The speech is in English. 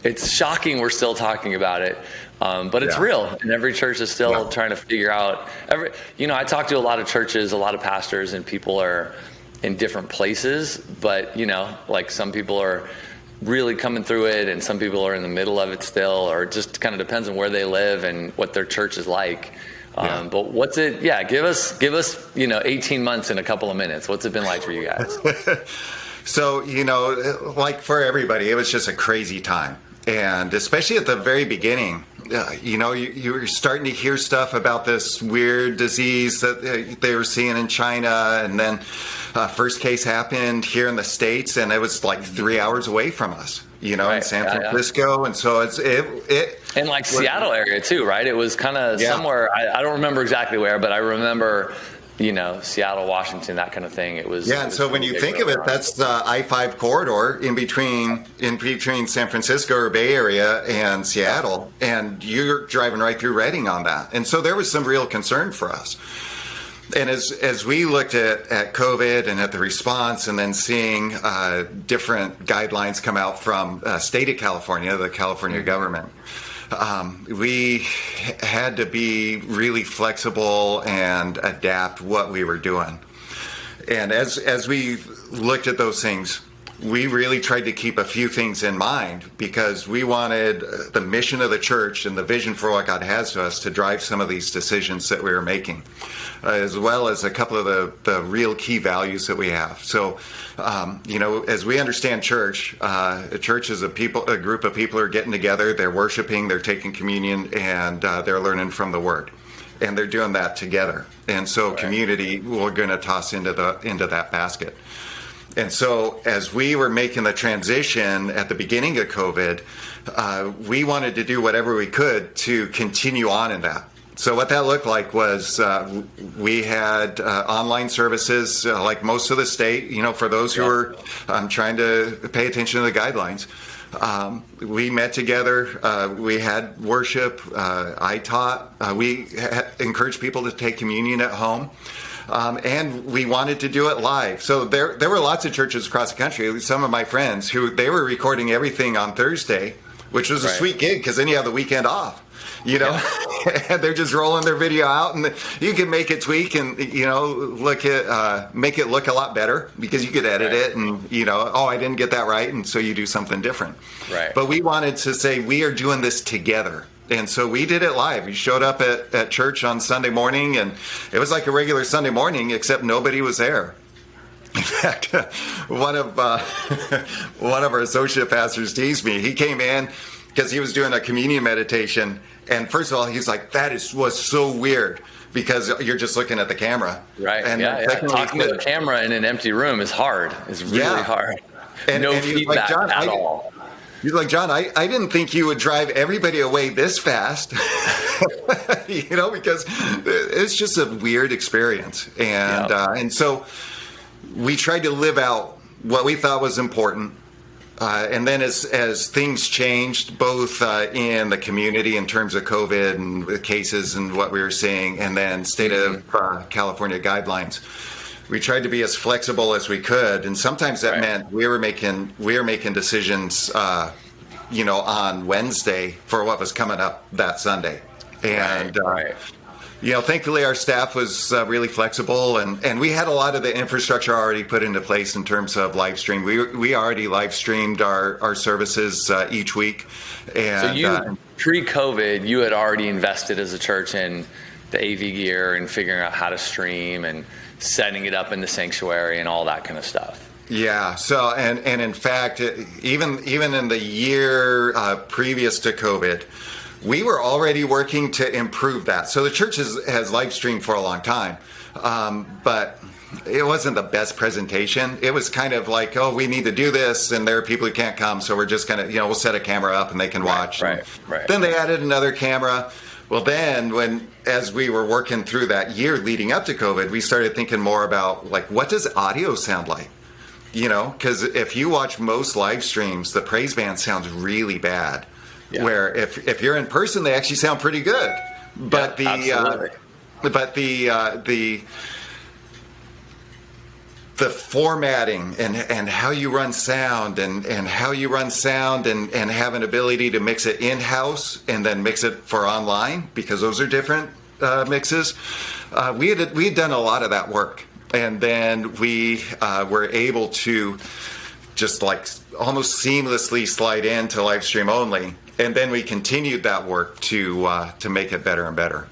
it's shocking we're still talking about it. But it's real, and every church is still trying to figure out. I talk to a lot of churches, a lot of pastors, and people are in different places. But like some people are really coming through it, and some people are in the middle of it still, or it just kind of depends on where they live and what their church is like. But what's it? Yeah, give us 18 months in a couple of minutes. What's it been like for you guys? So like for everybody, it was just a crazy time, and especially at the very beginning. You were starting to hear stuff about this weird disease that they were seeing in China, and then first case happened here in the States, and it was like 3 hours away from us, in San Francisco, and so it and like Seattle area too, right? It was kind of somewhere, I don't remember exactly where, but I remember Seattle, Washington, that kind of thing. It was. Yeah, and so when you think of it, that's the I-5 corridor in between San Francisco or Bay Area and Seattle, and you're driving right through Redding on that. And so there was some real concern for us. And as we looked at COVID and at the response, and then seeing different guidelines come out from state of California, the California government, we had to be really flexible and adapt what we were doing. And as we looked at those things, we really tried to keep a few things in mind, because we wanted the mission of the church and the vision for what God has to us to drive some of these decisions that we were making, as well as a couple of the real key values that we have. So, as we understand church, a church is a group of people who are getting together, they're worshiping, they're taking communion, and they're learning from the Word. And they're doing that together. And so community, we're going to toss into that basket. And so as we were making the transition at the beginning of COVID, we wanted to do whatever we could to continue on in that. So what that looked like was we had online services like most of the state, for those who are trying to pay attention to the guidelines. We met together, we had worship, I taught, we encouraged people to take communion at home. And we wanted to do it live. So there were lots of churches across the country, some of my friends, they were recording everything on Thursday, which was a sweet gig, because then you have the weekend off. And they're just rolling their video out, and you can make it tweak and, make it look a lot better, because you could edit it and, I didn't get that right. And so you do something different. Right. But we wanted to say, we are doing this together. And so we did it live. We showed up at church on Sunday morning, and it was like a regular Sunday morning, except nobody was there. In fact, one of our associate pastors teased me. He came in because he was doing a communion meditation. And first of all, he's like, was so weird, because you're just looking at the camera. Right. And talking to the camera in an empty room is hard. It's really hard. And feedback at all. He's like, John, I didn't think you would drive everybody away this fast, because it's just a weird experience. And so we tried to live out what we thought was important. And then as things changed, both in the community in terms of COVID and the cases and what we were seeing, and then state of California guidelines, we tried to be as flexible as we could, and sometimes that meant we were making decisions, on Wednesday for what was coming up that Sunday, and thankfully our staff was really flexible, and we had a lot of the infrastructure already put into place in terms of live stream. We already live streamed our services each week, and so pre-COVID, you had already invested as a church in the AV gear and figuring out how to stream and setting it up in the sanctuary and all that kind of stuff. Yeah. So, and in fact, even in the year previous to COVID, we were already working to improve that. So the church has live streamed for a long time, but it wasn't the best presentation. It was kind of like, we need to do this, and there are people who can't come, so we're just going to, we'll set a camera up and they can watch. Right. Then they added another camera. Well, then as we were working through that year leading up to COVID, we started thinking more about, like, what does audio sound like? Because if you watch most live streams, the praise band sounds really bad. Yeah. Where if you're in person, they actually sound pretty good. But the formatting and how you run sound and have an ability to mix it in-house and then mix it for online, because those are different mixes. We had done a lot of that work, and then we were able to just like almost seamlessly slide into live stream only, and then we continued that work to make it better and better.